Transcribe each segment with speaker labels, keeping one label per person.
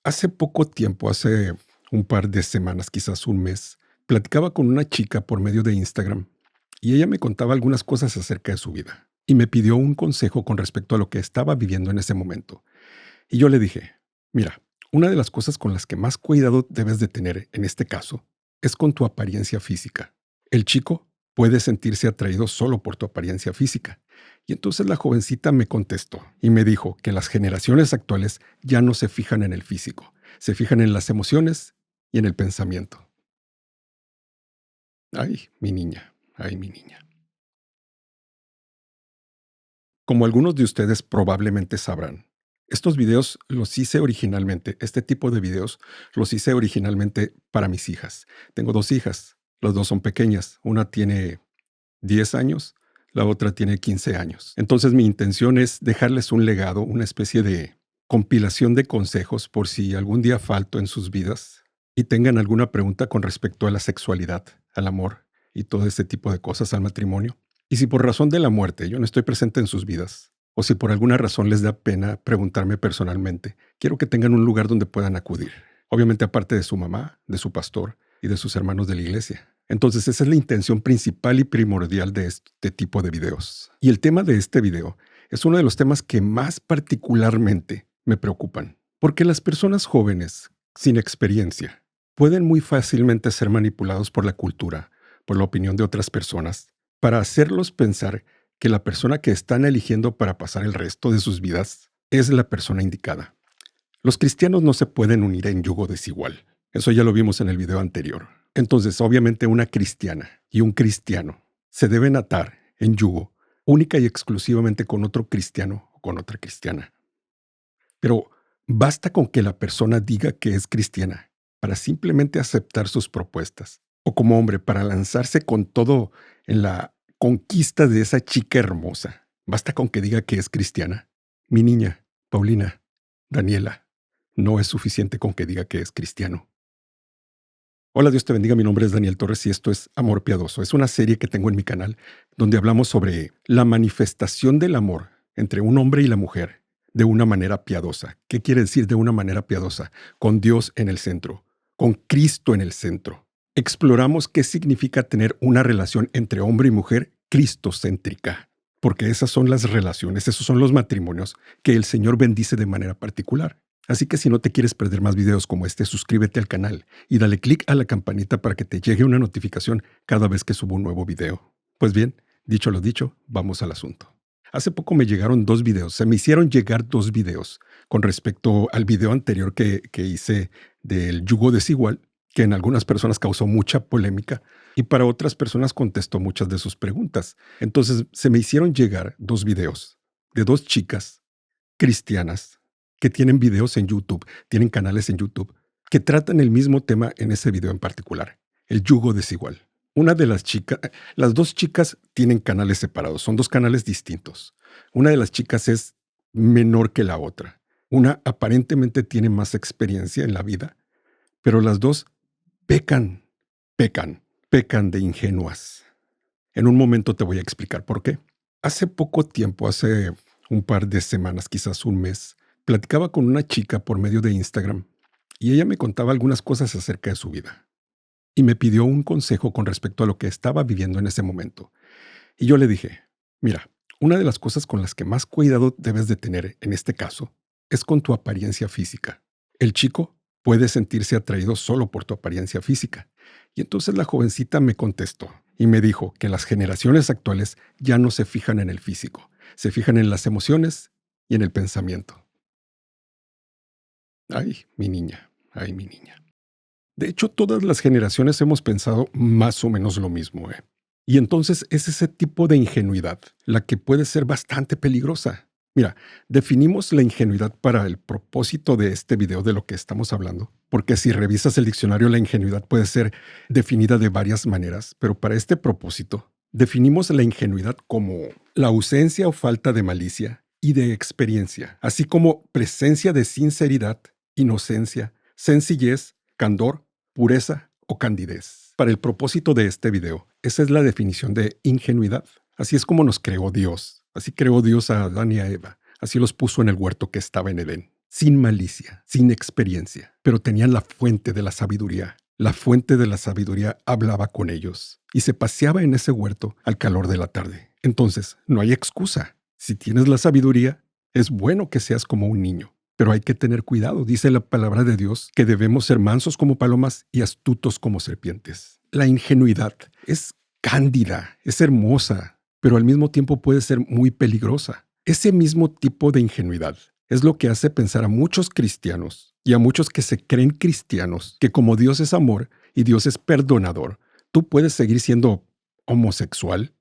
Speaker 1: Hace poco tiempo, hace un par de semanas, quizás un mes, platicaba con una chica por medio de Instagram y ella me contaba algunas cosas acerca de su vida y me pidió un consejo con respecto a lo que estaba viviendo en ese momento. Y yo le dije, mira, una de las cosas con las que más cuidado debes de tener en este caso es con tu apariencia física. El chico puede sentirse atraído solo por tu apariencia física. Y entonces la jovencita me contestó y me dijo que las generaciones actuales ya no se fijan en el físico, se fijan en las emociones y en el pensamiento. Ay, mi niña, ay, mi niña. Como algunos de ustedes probablemente sabrán, estos videos los hice originalmente, este tipo de videos los hice originalmente para mis hijas. Tengo dos hijas, las dos son pequeñas, una tiene 10 años, la otra tiene 15 años. Entonces mi intención es dejarles un legado, una especie de compilación de consejos por si algún día falto en sus vidas y tengan alguna pregunta con respecto a la sexualidad, al amor y todo ese tipo de cosas, al matrimonio. Y si por razón de la muerte yo no estoy presente en sus vidas, o si por alguna razón les da pena preguntarme personalmente, quiero que tengan un lugar donde puedan acudir. Obviamente aparte de su mamá, de su pastor y de sus hermanos de la iglesia. Entonces esa es la intención principal y primordial de este tipo de videos. Y el tema de este video es uno de los temas que más particularmente me preocupan. Porque las personas jóvenes, sin experiencia, pueden muy fácilmente ser manipulados por la cultura, por la opinión de otras personas, para hacerlos pensar que la persona que están eligiendo para pasar el resto de sus vidas es la persona indicada. Los cristianos no se pueden unir en yugo desigual. Eso ya lo vimos en el video anterior. Entonces, obviamente, una cristiana y un cristiano se deben atar en yugo única y exclusivamente con otro cristiano o con otra cristiana. Pero basta con que la persona diga que es cristiana para simplemente aceptar sus propuestas. O como hombre, para lanzarse con todo en la conquista de esa chica hermosa. Basta con que diga que es cristiana. Mi niña, Paulina, Daniela, no es suficiente con que diga que es cristiano. Hola, Dios te bendiga. Mi nombre es Daniel Torres y esto es Amor Piadoso. Es una serie que tengo en mi canal donde hablamos sobre la manifestación del amor entre un hombre y la mujer de una manera piadosa. ¿Qué quiere decir de una manera piadosa? Con Dios en el centro, con Cristo en el centro. Exploramos qué significa tener una relación entre hombre y mujer cristocéntrica, porque esas son las relaciones, esos son los matrimonios que el Señor bendice de manera particular. Así que si no te quieres perder más videos como este, suscríbete al canal y dale clic a la campanita para que te llegue una notificación cada vez que subo un nuevo video. Pues bien, dicho lo dicho, vamos al asunto. Hace poco me llegaron dos videos, se me hicieron llegar dos videos con respecto al video anterior que hice del yugo desigual, que en algunas personas causó mucha polémica y para otras personas contestó muchas de sus preguntas. Entonces se me hicieron llegar dos videos de dos chicas cristianas que tienen videos en YouTube, tienen canales en YouTube, que tratan el mismo tema en ese video en particular, el yugo desigual. Una de las chicas, las dos chicas tienen canales separados, son dos canales distintos. Una de las chicas es menor que la otra. Una aparentemente tiene más experiencia en la vida, pero las dos pecan, pecan de ingenuas. En un momento te voy a explicar por qué. Hace poco tiempo, hace un par de semanas, quizás un mes, platicaba con una chica por medio de Instagram y ella me contaba algunas cosas acerca de su vida y me pidió un consejo con respecto a lo que estaba viviendo en ese momento. Y yo le dije, mira, una de las cosas con las que más cuidado debes de tener en este caso es con tu apariencia física. El chico puede sentirse atraído solo por tu apariencia física. Y entonces la jovencita me contestó y me dijo que las generaciones actuales ya no se fijan en el físico, se fijan en las emociones y en el pensamiento. Ay, mi niña, ay, mi niña. De hecho, todas las generaciones hemos pensado más o menos lo mismo, ¿eh? Y entonces es ese tipo de ingenuidad la que puede ser bastante peligrosa. Mira, definimos la ingenuidad para el propósito de este video de lo que estamos hablando, porque si revisas el diccionario, la ingenuidad puede ser definida de varias maneras, pero para este propósito, definimos la ingenuidad como la ausencia o falta de malicia y de experiencia, así como presencia de sinceridad, inocencia, sencillez, candor, pureza o candidez. Para el propósito de este video, esa es la definición de ingenuidad. Así es como nos creó Dios. Así creó Dios a Adán y a Eva. Así los puso en el huerto que estaba en Edén. sin malicia, sin experiencia, pero tenían la fuente de la sabiduría. La fuente de la sabiduría hablaba con ellos y se paseaba en ese huerto al calor de la tarde. Entonces, no hay excusa. Si tienes la sabiduría, es bueno que seas como un niño. Pero hay que tener cuidado, dice la palabra de Dios, que debemos ser mansos como palomas y astutos como serpientes. La ingenuidad es cándida, es hermosa, pero al mismo tiempo puede ser muy peligrosa. Ese mismo tipo de ingenuidad es lo que hace pensar a muchos cristianos y a muchos que se creen cristianos que como Dios es amor y Dios es perdonador, tú puedes seguir siendo homosexual,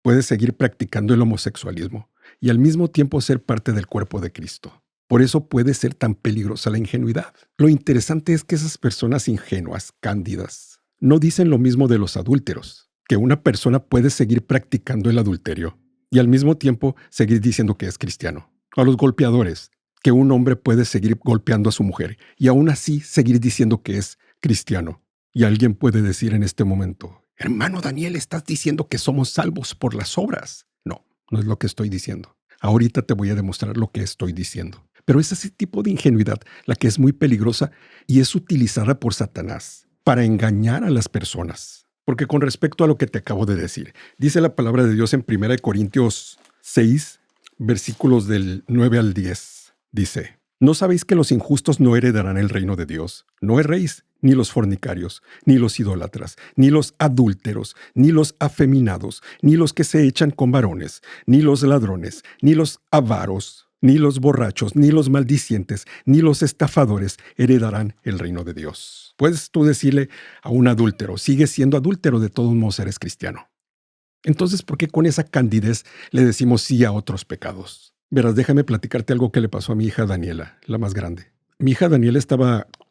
Speaker 1: puedes seguir practicando el homosexualismo y al mismo tiempo ser parte del cuerpo de Cristo. Por eso puede ser tan peligrosa la ingenuidad. Lo interesante es que esas personas ingenuas, cándidas, no dicen lo mismo de los adúlteros, que una persona puede seguir practicando el adulterio y al mismo tiempo seguir diciendo que es cristiano. A los golpeadores, que un hombre puede seguir golpeando a su mujer y aún así seguir diciendo que es cristiano. Y alguien puede decir en este momento, hermano Daniel, estás diciendo que somos salvos por las obras. No, no es lo que estoy diciendo. Ahorita te voy a demostrar lo que estoy diciendo. Pero es ese tipo de ingenuidad la que es muy peligrosa y es utilizada por Satanás para engañar a las personas. Porque con respecto a lo que te acabo de decir, dice la palabra de Dios en 1 Corintios 6, versículos del 9 al 10. Dice, ¿no sabéis que los injustos no heredarán el reino de Dios? No erréis, ni los fornicarios, ni los idólatras, ni los adúlteros, ni los afeminados, ni los que se echan con varones, ni los ladrones, ni los avaros, ni los borrachos, ni los maldicientes, ni los estafadores heredarán el reino de Dios. Puedes tú decirle a un adúltero, sigue siendo adúltero, de todos modos eres cristiano. Entonces, ¿por qué con esa candidez le decimos sí a otros pecados? Verás, déjame platicarte algo que le pasó a mi hija Daniela, la más grande. Mi hija Daniela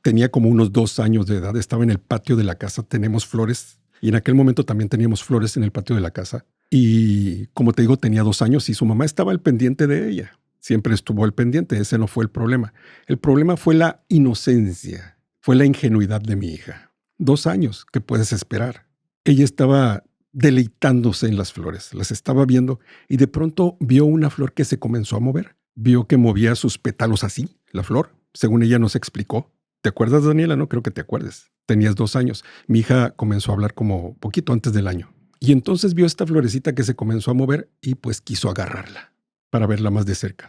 Speaker 1: tenía como unos 2 años de edad, estaba en el patio de la casa, tenemos flores, y en aquel momento también teníamos flores en el patio de la casa. Y como te digo, tenía 2 años y su mamá estaba al pendiente de ella. Siempre estuvo al pendiente, ese no fue el problema. El problema fue la inocencia, fue la ingenuidad de mi hija. 2 años, ¿qué puedes esperar? Ella estaba deleitándose en las flores, las estaba viendo y de pronto vio una flor que se comenzó a mover. Vio que movía sus pétalos así, la flor, según ella nos explicó. ¿Te acuerdas, Daniela? No creo que te acuerdes. Tenías 2 años. Mi hija comenzó a hablar como poquito antes del año. Y entonces vio esta florecita que se comenzó a mover y pues quiso agarrarla para verla más de cerca.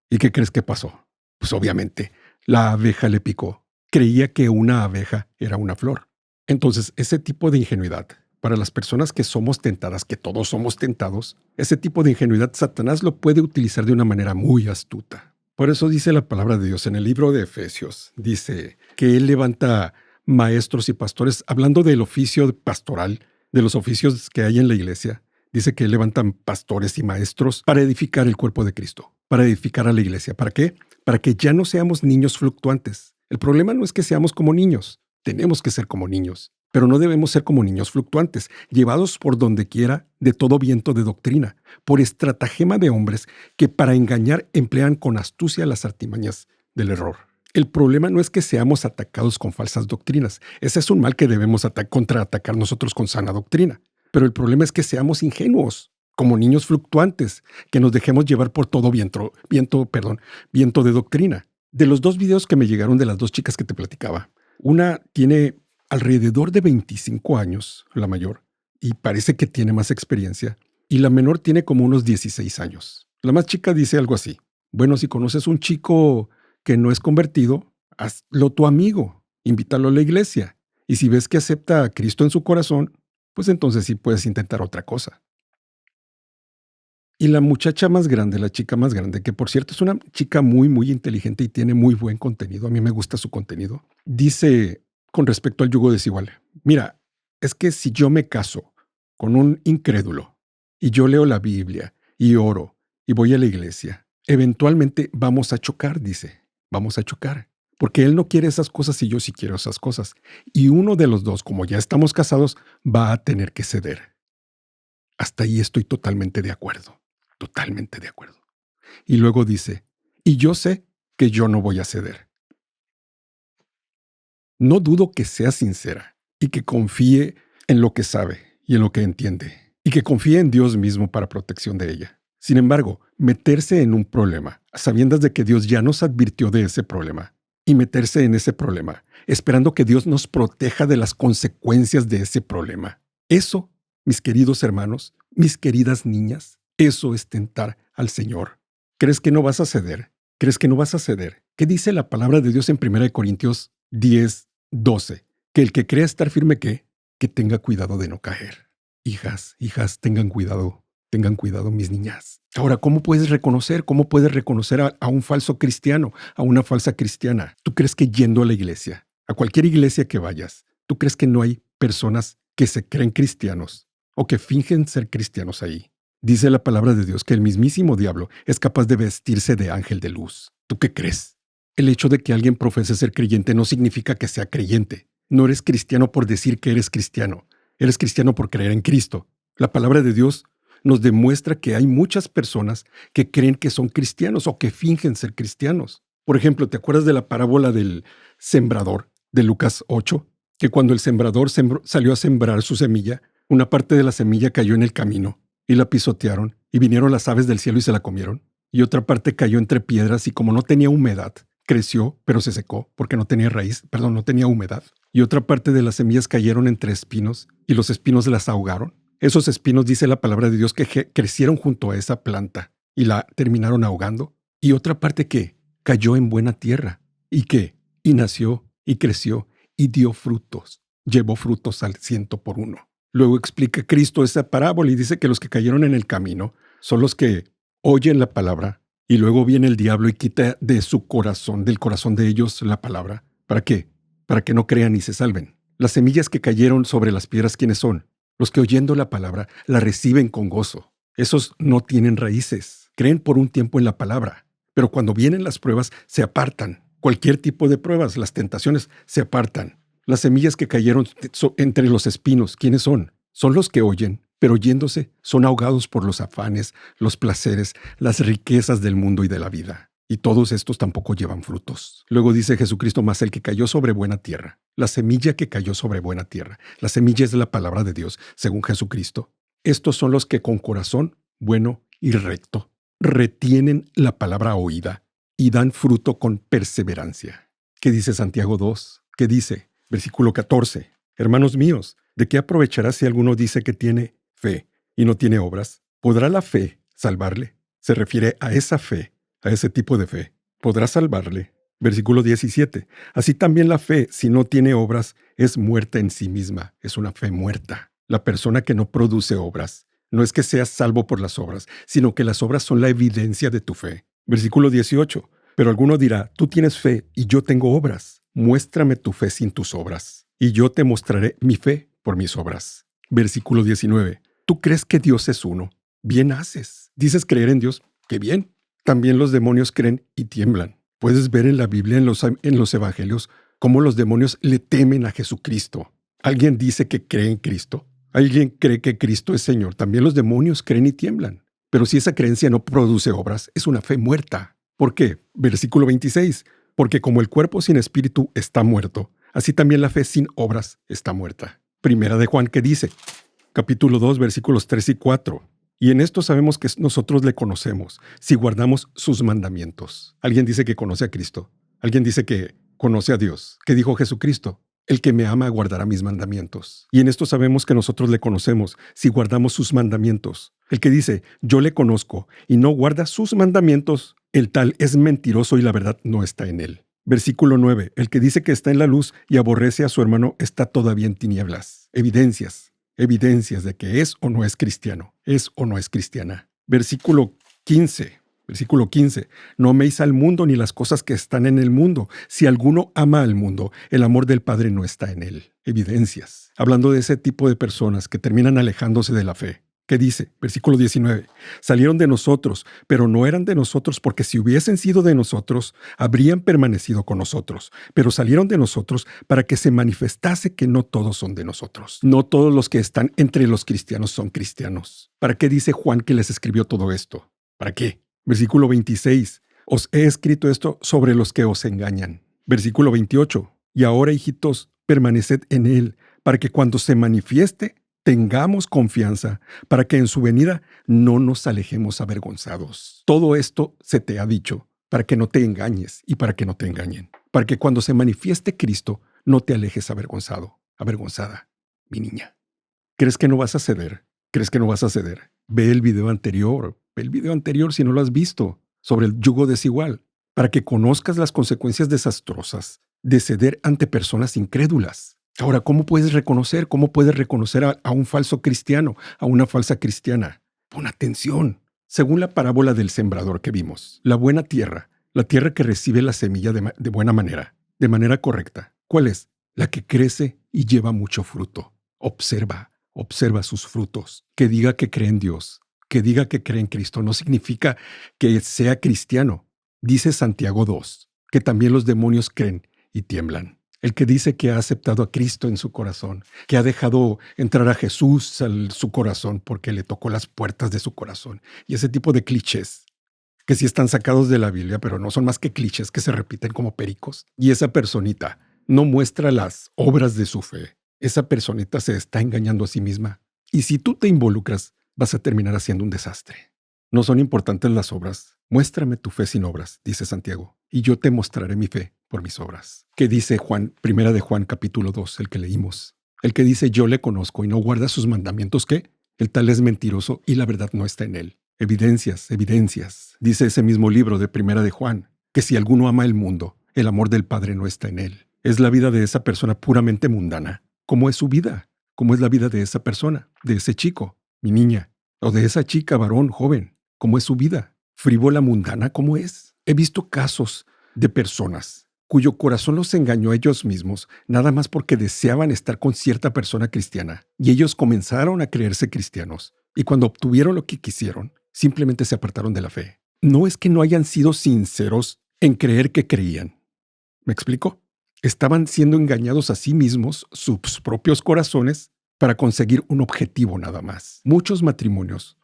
Speaker 1: ¿Y qué crees que pasó? Pues obviamente, la abeja le picó. Creía que una abeja era una flor. Entonces, ese tipo de ingenuidad, para las personas que somos tentadas, que todos somos tentados, ese tipo de ingenuidad Satanás lo puede utilizar de una manera muy astuta. Por eso dice la palabra de Dios en el libro de Efesios, dice que Él levanta maestros y pastores, hablando del oficio pastoral, de los oficios que hay en la iglesia. Dice que levantan pastores y maestros para edificar el cuerpo de Cristo, para edificar a la iglesia. ¿Para qué? Para que ya no seamos niños fluctuantes. El problema no es que seamos como niños, tenemos que ser como niños. Pero no debemos ser como niños fluctuantes, llevados por donde quiera de todo viento de doctrina, por estratagema de hombres que para engañar emplean con astucia las artimañas del error. El problema no es que seamos atacados con falsas doctrinas. Ese es un mal que debemos contraatacar nosotros con sana doctrina. Pero el problema es que seamos ingenuos, como niños fluctuantes, que nos dejemos llevar por todo viento de doctrina. De los 2 videos que me llegaron de las 2 chicas que te platicaba, una tiene alrededor de 25 años, la mayor, y parece que tiene más experiencia, y la menor tiene como unos 16 años. La más chica dice algo así: bueno, si conoces un chico que no es convertido, hazlo tu amigo, invítalo a la iglesia, y si ves que acepta a Cristo en su corazón, pues entonces sí puedes intentar otra cosa. Y la muchacha más grande, la chica más grande, que por cierto es una chica muy, muy inteligente y tiene muy buen contenido, a mí me gusta su contenido, dice con respecto al yugo desigual: mira, es que si yo me caso con un incrédulo y yo leo la Biblia y oro y voy a la iglesia, eventualmente vamos a chocar, dice, vamos a chocar. Porque él no quiere esas cosas y yo sí quiero esas cosas. Y uno de los dos, como ya estamos casados, va a tener que ceder. Hasta ahí estoy totalmente de acuerdo. Totalmente de acuerdo. Y luego dice, y yo sé que yo no voy a ceder. No dudo que sea sincera y que confíe en lo que sabe y en lo que entiende, y que confíe en Dios mismo para protección de ella. Sin embargo, meterse en un problema, a sabiendas de que Dios ya nos advirtió de ese problema, y meterse en ese problema, esperando que Dios nos proteja de las consecuencias de ese problema. Eso, mis queridos hermanos, mis queridas niñas, eso es tentar al Señor. ¿Crees que no vas a ceder? ¿Crees que no vas a ceder? ¿Qué dice la palabra de Dios en 1 Corintios 10:12? Que el que crea estar firme, ¿qué? Que tenga cuidado de no caer. Hijas, tengan cuidado, mis niñas. Ahora, ¿cómo puedes reconocer? ¿Cómo puedes reconocer a un falso cristiano, a una falsa cristiana? ¿Tú crees que yendo a la iglesia, a cualquier iglesia que vayas, tú crees que no hay personas que se creen cristianos o que fingen ser cristianos ahí? Dice la palabra de Dios que el mismísimo diablo es capaz de vestirse de ángel de luz. ¿Tú qué crees? El hecho de que alguien profese ser creyente no significa que sea creyente. No eres cristiano por decir que eres cristiano. Eres cristiano por creer en Cristo. La palabra de Dios nos demuestra que hay muchas personas que creen que son cristianos o que fingen ser cristianos. Por ejemplo, ¿te acuerdas de la parábola del sembrador de Lucas 8? Que cuando el sembrador salió a sembrar su semilla, una parte de la semilla cayó en el camino y la pisotearon y vinieron las aves del cielo y se la comieron. Y otra parte cayó entre piedras y como no tenía humedad, creció, pero se secó porque no tenía no tenía humedad. Y otra parte de las semillas cayeron entre espinos y los espinos las ahogaron. Esos espinos, dice la palabra de Dios, que crecieron junto a esa planta y la terminaron ahogando. Y otra parte que cayó en buena tierra y nació y creció y dio frutos. Llevó frutos al 100%. Luego explica Cristo esa parábola y dice que los que cayeron en el camino son los que oyen la palabra y luego viene el diablo y quita de su corazón, del corazón de ellos, la palabra. ¿Para qué? Para que no crean y se salven. Las semillas que cayeron sobre las piedras, ¿quiénes son? Los que oyendo la palabra la reciben con gozo. Esos no tienen raíces. Creen por un tiempo en la palabra, pero cuando vienen las pruebas se apartan. Cualquier tipo de pruebas, las tentaciones se apartan. Las semillas que cayeron entre los espinos, ¿quiénes son? Son los que oyen, pero oyéndose son ahogados por los afanes, los placeres, las riquezas del mundo y de la vida. Y todos estos tampoco llevan frutos. Luego dice Jesucristo, más el que cayó sobre buena tierra. La semilla que cayó sobre buena tierra. La semilla es la palabra de Dios, según Jesucristo. Estos son los que con corazón bueno y recto retienen la palabra oída y dan fruto con perseverancia. ¿Qué dice Santiago 2? ¿Qué dice? Versículo 14. Hermanos míos, ¿de qué aprovechará si alguno dice que tiene fe y no tiene obras? ¿Podrá la fe salvarle? Se refiere a esa fe, a ese tipo de fe. ¿Podrá salvarle? Versículo 17. Así también la fe, si no tiene obras, es muerta en sí misma. Es una fe muerta. La persona que no produce obras, no es que seas salvo por las obras, sino que las obras son la evidencia de tu fe. Versículo 18. Pero alguno dirá, tú tienes fe y yo tengo obras. Muéstrame tu fe sin tus obras, y yo te mostraré mi fe por mis obras. Versículo 19. ¿Tú crees que Dios es uno? Bien haces. Dices creer en Dios. ¡Qué bien! También los demonios creen y tiemblan. Puedes ver en la Biblia, en los evangelios, cómo los demonios le temen a Jesucristo. ¿Alguien dice que cree en Cristo? ¿Alguien cree que Cristo es Señor? También los demonios creen y tiemblan. Pero si esa creencia no produce obras, es una fe muerta. ¿Por qué? Versículo 26. Porque como el cuerpo sin espíritu está muerto, así también la fe sin obras está muerta. Primera de Juan, ¿qué dice? Capítulo 2, versículos 3 y 4. Y en esto sabemos que nosotros le conocemos, si guardamos sus mandamientos. Alguien dice que conoce a Cristo. Alguien dice que conoce a Dios. ¿Qué dijo Jesucristo? El que me ama guardará mis mandamientos. Y en esto sabemos que nosotros le conocemos, si guardamos sus mandamientos. El que dice, yo le conozco, y no guarda sus mandamientos, el tal es mentiroso y la verdad no está en él. Versículo 9. El que dice que está en la luz y aborrece a su hermano está todavía en tinieblas. Evidencias de que es o no es cristiano, es o no es cristiana. Versículo 15. No améis al mundo ni las cosas que están en el mundo. Si alguno ama al mundo, el amor del Padre no está en él. Evidencias. Hablando de ese tipo de personas que terminan alejándose de la fe. ¿Qué dice? Versículo 19. Salieron de nosotros, pero no eran de nosotros, porque si hubiesen sido de nosotros, habrían permanecido con nosotros. Pero salieron de nosotros para que se manifestase que no todos son de nosotros. No todos los que están entre los cristianos son cristianos. ¿Para qué dice Juan que les escribió todo esto? ¿Para qué? Versículo 26. Os he escrito esto sobre los que os engañan. Versículo 28. Y ahora, hijitos, permaneced en él, para que cuando se manifieste, tengamos confianza para que en su venida no nos alejemos avergonzados. Todo esto se te ha dicho para que no te engañes y para que no te engañen. Para que cuando se manifieste Cristo no te alejes avergonzado, avergonzada, mi niña. ¿Crees que no vas a ceder? ¿Crees que no vas a ceder? Ve el video anterior si no lo has visto, sobre el yugo desigual, para que conozcas las consecuencias desastrosas de ceder ante personas incrédulas. Ahora, ¿cómo puedes reconocer a un falso cristiano, a una falsa cristiana? Pon atención. Según la parábola del sembrador que vimos, la buena tierra, la tierra que recibe la semilla de buena manera, de manera correcta, ¿cuál es? La que crece y lleva mucho fruto. Observa sus frutos. Que diga que cree en Dios, que diga que cree en Cristo, no significa que sea cristiano. Dice Santiago 2, que también los demonios creen y tiemblan. El que dice que ha aceptado a Cristo en su corazón, que ha dejado entrar a Jesús a su corazón porque le tocó las puertas de su corazón. Y ese tipo de clichés, que sí están sacados de la Biblia, pero no son más que clichés que se repiten como pericos. Y esa personita no muestra las obras de su fe. Esa personita se está engañando a sí misma. Y si tú te involucras, vas a terminar haciendo un desastre. No son importantes las obras. Muéstrame tu fe sin obras, dice Santiago, y yo te mostraré mi fe por mis obras. ¿Qué dice Juan, primera de Juan capítulo 2, el que leímos? El que dice yo le conozco y no guarda sus mandamientos, ¿qué? El tal es mentiroso y la verdad no está en él. Evidencias. Dice ese mismo libro de primera de Juan, que si alguno ama el mundo, el amor del Padre no está en él. Es la vida de esa persona puramente mundana. ¿Cómo es su vida? ¿Cómo es la vida de esa persona, de ese chico, mi niña, o de esa chica, varón, joven? ¿Cómo es su vida? Frívola, mundana, ¿cómo es? He visto casos de personas cuyo corazón los engañó a ellos mismos nada más porque deseaban estar con cierta persona cristiana y ellos comenzaron a creerse cristianos y cuando obtuvieron lo que quisieron, simplemente se apartaron de la fe. No es que no hayan sido sinceros en creer que creían. ¿Me explico? Estaban siendo engañados a sí mismos, sus propios corazones, para conseguir un objetivo nada más. Muchos matrimonios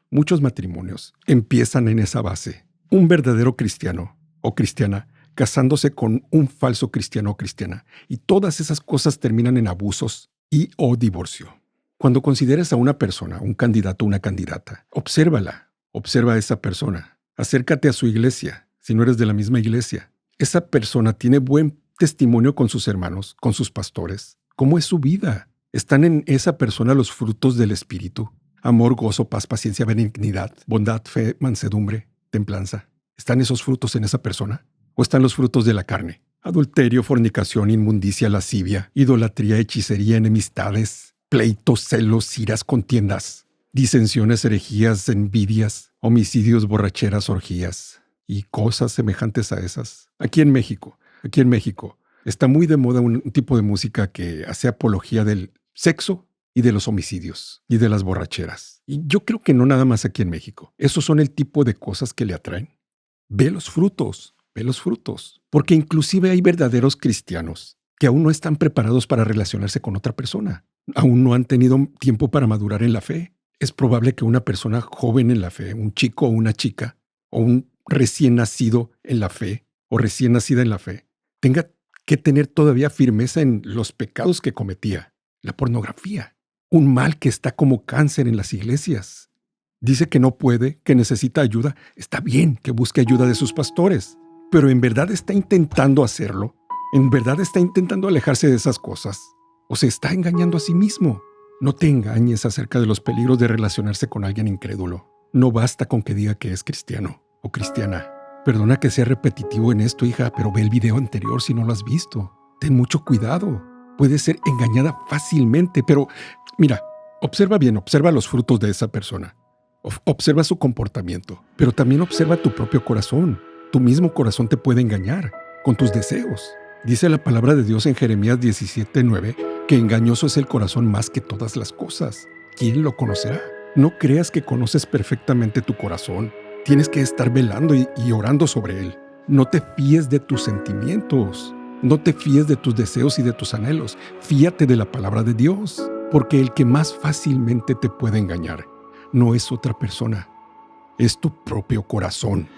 Speaker 1: empiezan en esa base. Un verdadero cristiano o cristiana casándose con un falso cristiano o cristiana. Y todas esas cosas terminan en abusos y o divorcio. Cuando consideres a una persona, un candidato o una candidata, obsérvala. Observa a esa persona. Acércate a su iglesia, si no eres de la misma iglesia. Esa persona tiene buen testimonio con sus hermanos, con sus pastores. ¿Cómo es su vida? ¿Están en esa persona los frutos del Espíritu? Amor, gozo, paz, paciencia, benignidad, bondad, fe, mansedumbre, templanza. ¿Están esos frutos en esa persona? ¿O están los frutos de la carne? Adulterio, fornicación, inmundicia, lascivia, idolatría, hechicería, enemistades, pleitos, celos, iras, contiendas, disensiones, herejías, envidias, homicidios, borracheras, orgías y cosas semejantes a esas. Aquí en México, está muy de moda un tipo de música que hace apología del sexo y de los homicidios y de las borracheras. Y yo creo que no nada más aquí en México. Esos son el tipo de cosas que le atraen. Ve los frutos, porque inclusive hay verdaderos cristianos que aún no están preparados para relacionarse con otra persona. Aún no han tenido tiempo para madurar en la fe. Es probable que una persona joven en la fe, un chico o una chica, o un recién nacido en la fe, o recién nacida en la fe, tenga que tener todavía firmeza en los pecados que cometía. La pornografía, un mal que está como cáncer en las iglesias. Dice que no puede, que necesita ayuda. Está bien que busque ayuda de sus pastores, pero en verdad está intentando hacerlo. En verdad está intentando alejarse de esas cosas. O se está engañando a sí mismo. No te engañes acerca de los peligros de relacionarse con alguien incrédulo. No basta con que diga que es cristiano o cristiana. Perdona que sea repetitivo en esto, hija, pero ve el video anterior si no lo has visto. Ten mucho cuidado. Puede ser engañada fácilmente, pero mira, observa bien, observa los frutos de esa persona. Observa su comportamiento, pero también observa tu propio corazón. Tu mismo corazón te puede engañar con tus deseos. Dice la palabra de Dios en Jeremías 17:9 que engañoso es el corazón más que todas las cosas. ¿Quién lo conocerá? No creas que conoces perfectamente tu corazón. Tienes que estar velando y orando sobre él. No te fíes de tus sentimientos. No te fíes de tus deseos y de tus anhelos. Fíate de la palabra de Dios, porque el que más fácilmente te puede engañar no es otra persona, es tu propio corazón.